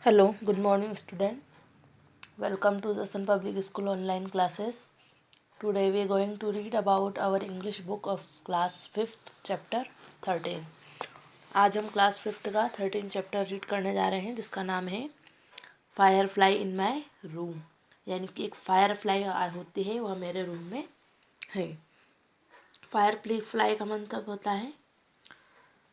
Hello, good morning, student. Welcome to the Sun Public School online classes. Today we are going to read about our English book of class 5th chapter 13. आज हम class 5th का 13 chapter read करने जा रहे हैं जिसका नाम है fire fly in my room, यानी कि एक फायर फ्लाई होती है वह मेरे रूम में है। फायर फ्लाई का मतलब होता है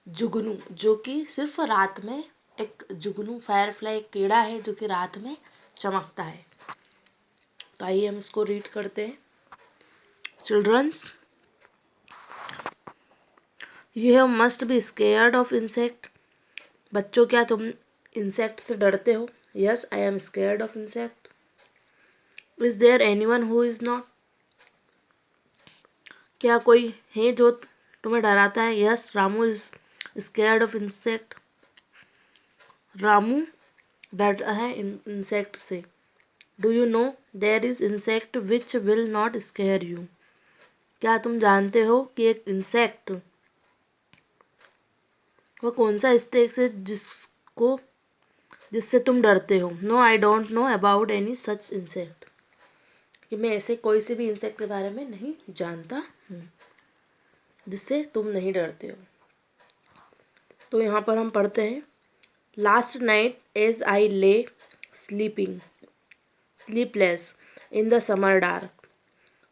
जुगनू, जो कि सिर्फ रात में, एक जुगनू फायर फ्लाई एक कीड़ा है जो कि रात में चमकता है। तो आइए हम इसको रीड करते हैं। Childrens, you have must be scared of insect. बच्चों, क्या तुम इंसेक्ट से डरते हो? Yes, I am scared of insect. Is there anyone who is not? क्या कोई है जो तुम्हें डराता है? Yes, Ramu is scared of insect. Ramu डरता है इंसेक्ट से। Do you know there is insect which will not scare you? क्या तुम जानते हो कि एक इंसेक्ट, वह कौन सा इंसेक्ट है जिससे तुम डरते हो? No, I don't know about any such insect. कि मैं ऐसे कोई से भी इंसेक्ट के बारे में नहीं जानता हूँ जिससे तुम नहीं डरते हो। तो यहाँ पर हम पढ़ते हैं, लास्ट नाइट एज आई ले sleepless in the summer dark.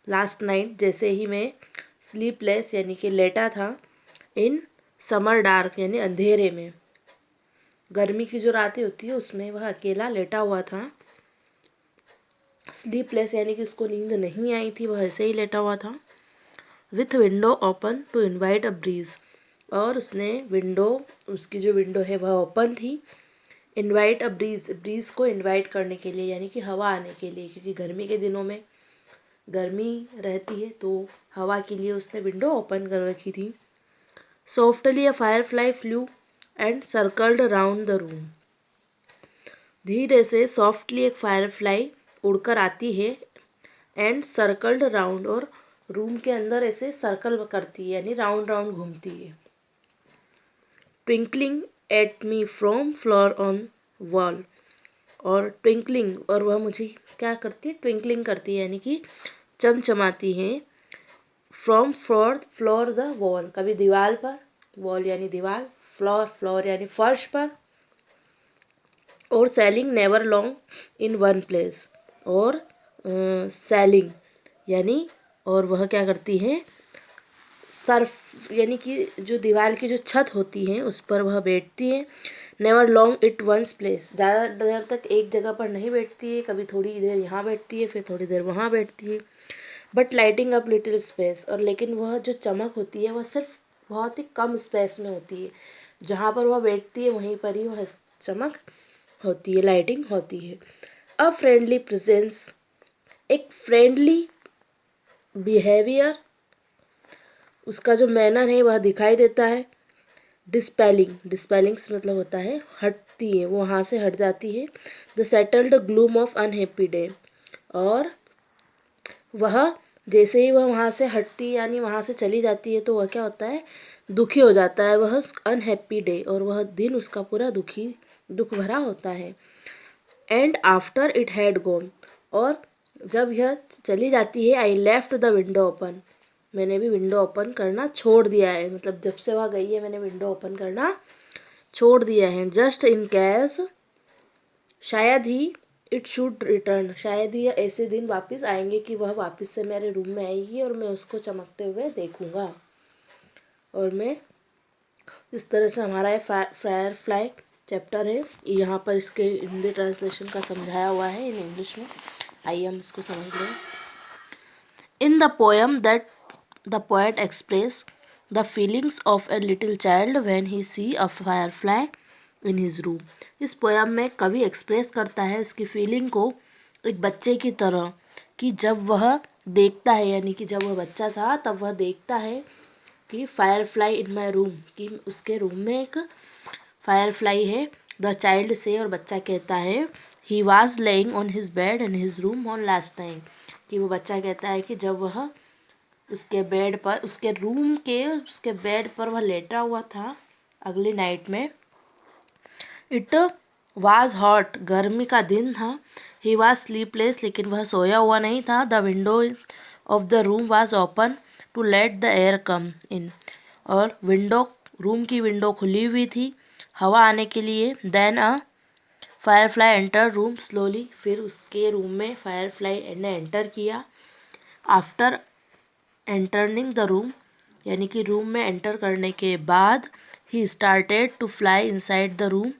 Last night, जैसे ही मैं स्लीपलेस यानी कि लेटा था, इन समर डार्क यानी अंधेरे में, गर्मी की जो रातें होती है उसमें वह अकेला लेटा हुआ था। स्लीपलेस यानी कि उसको नींद नहीं आई थी, वह ऐसे ही लेटा हुआ था। With window open to invite a breeze, और उसने उसकी जो विंडो है वह ओपन थी। इनवाइट अ ब्रीज को इनवाइट करने के लिए, यानी कि हवा आने के लिए, क्योंकि गर्मी के दिनों में गर्मी रहती है तो हवा के लिए उसने विंडो ओपन कर रखी थी। Softly a fire fly flu and circled round the room. धीरे से सॉफ्टली एक फायर फ्लाई उड़कर आती है, एंड सर्कल्ड राउंड, और रूम के अंदर ऐसे सर्कल करती है यानी राउंड राउंड घूमती है। Twinkling at me from floor on wall, और ट्विंकलिंग, और वह मुझे क्या करती है? ट्विंकलिंग करती है यानी कि चमचमाती है। फ्रॉम फ्लोर द वॉल, कभी दीवार पर, वॉल यानी दीवार, फ्लोर यानी फर्श पर, और selling never long in one place, और सेलिंग यानी, और वह क्या करती है? सर्फ यानी कि जो दीवार की जो छत होती है उस पर वह बैठती है। Never long it ones place, ज़्यादा देर तक एक जगह पर नहीं बैठती है, कभी थोड़ी देर यहाँ बैठती है फिर थोड़ी देर वहाँ बैठती है। But lighting up little space, और लेकिन वह जो चमक होती है वह सिर्फ बहुत ही कम स्पेस में होती है। जहाँ पर वह बैठती है वहीं पर ही वह चमक होती है, लाइटिंग होती है। अ फ्रेंडली प्रेजेंस, एक फ्रेंडली बिहेवियर, उसका जो मैनर है वह दिखाई देता है। डिस्पेलिंग्स मतलब होता है हटती है, वो वहाँ से हट जाती है। The settled gloom of unhappy day, और वह जैसे ही वह वहाँ से हटती है यानी वहाँ से चली जाती है तो वह क्या होता है? दुखी हो जाता है, वह अनहैप्पी डे, और वह दिन उसका पूरा दुख भरा होता है। And after it had gone, और जब यह चली जाती है, I left the window open, मैंने भी विंडो ओपन करना छोड़ दिया है, मतलब जब से वह गई है मैंने विंडो ओपन करना छोड़ दिया है। जस्ट इन केस, शायद ही, इट शुड रिटर्न, शायद ही ऐसे दिन वापस आएंगे कि वह वापस से मेरे रूम में आएगी और मैं उसको चमकते हुए देखूंगा। और मैं इस तरह से हमारा ये फायर फ्लाई चैप्टर है, यहाँ पर इसके हिंदी ट्रांसलेशन का समझाया हुआ है इन इंग्लिश में। आइए हम इसको समझ लें। In the poem that the poet express the feelings of a little child when he see a firefly in his room. इस पोएम में कवि एक्सप्रेस करता है उसकी फीलिंग को एक बच्चे की तरह, कि जब वह देखता है, यानी कि जब वह बच्चा था तब वह देखता है कि fire fly in my room, कि उसके रूम में एक फायर फ्लाई है। द चाइल्ड से, और बच्चा कहता है, he was laying on his bed in his room on last night, कि वो बच्चा कहता है कि जब वह उसके बेड पर, उसके बेड पर वह लेटा हुआ था अगली नाइट में। इट वाज हॉट, गर्मी का दिन था। ही वाज स्लीपलेस, लेकिन वह सोया हुआ नहीं था। The window of the room was open to let the air come in, और रूम की विंडो खुली हुई थी हवा आने के लिए। देन अ फायरफ्लाई एंटर रूम स्लोली, फिर उसके रूम में फायरफ्लाई ने एंटर किया। आफ्टर एंटरनिंग द रूम, यानी कि रूम में एंटर करने के बाद, he started to fly inside the room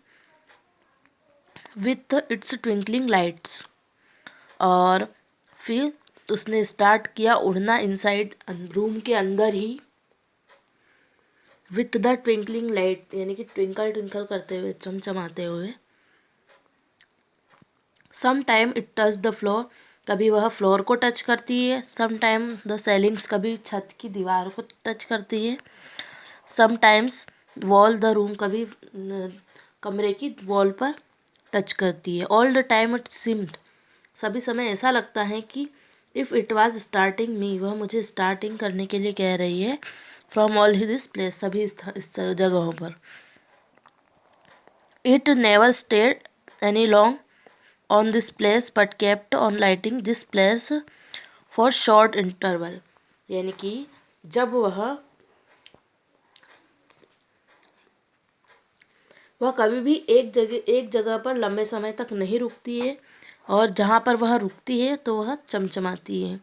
with its twinkling lights, और फिर उसने स्टार्ट किया उड़ना इनसाइड रूम के अंदर ही, विथ द ट्विंकलिंग लाइट, यानी कि ट्विंकल ट्विंकल करते हुए, चमचमाते हुए। Some time it touch the floor, कभी वह फ्लोर को टच करती है। सम टाइम द सेलिंग्स, कभी छत की दीवार को टच करती है। Some times wall the room, कभी कमरे की वॉल पर टच करती है। All the time it seemed, सभी समय ऐसा लगता है कि if it was starting me, वह मुझे स्टार्टिंग करने के लिए कह रही है। फ्रॉम ऑल दिस प्लेस, सभी इस जगहों पर। It never stayed any long on this place but kept on lighting this place for short interval, यानी कि जब वह कभी भी एक जगह पर लंबे समय तक नहीं रुकती है, और जहाँ पर वह रुकती है तो वह चमचमाती है।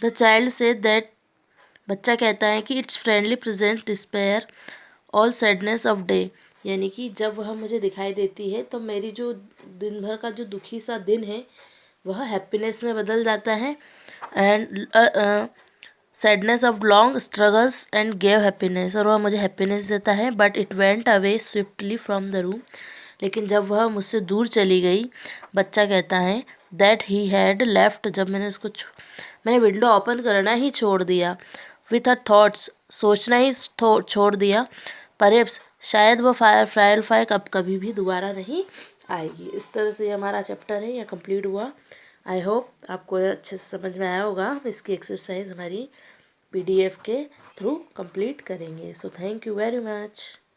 द चाइल्ड से दैट, बच्चा कहता है कि it's friendly present despair all sadness of day, यानी कि जब वह मुझे दिखाई देती है तो मेरी जो दिन भर का जो दुखी सा दिन है वह हैप्पीनेस में बदल जाता है। And sadness of long struggles and gave happiness, और वह मुझे हैप्पीनेस देता है। But it went away swiftly from the room, लेकिन जब वह मुझसे दूर चली गई, बच्चा कहता है दैट ही हैड लेफ्ट, जब मैंने विंडो ओपन करना ही छोड़ दिया। विथ हर थॉट्स, सोचना ही छोड़ दिया। परहैप्स, शायद वह फायर कभी भी दोबारा नहीं आएगी। इस तरह से हमारा चैप्टर है यह कंप्लीट हुआ। आई होप आपको अच्छे से समझ में आया होगा। इसकी एक्सरसाइज हमारी PDF के थ्रू कंप्लीट करेंगे। So thank you very much.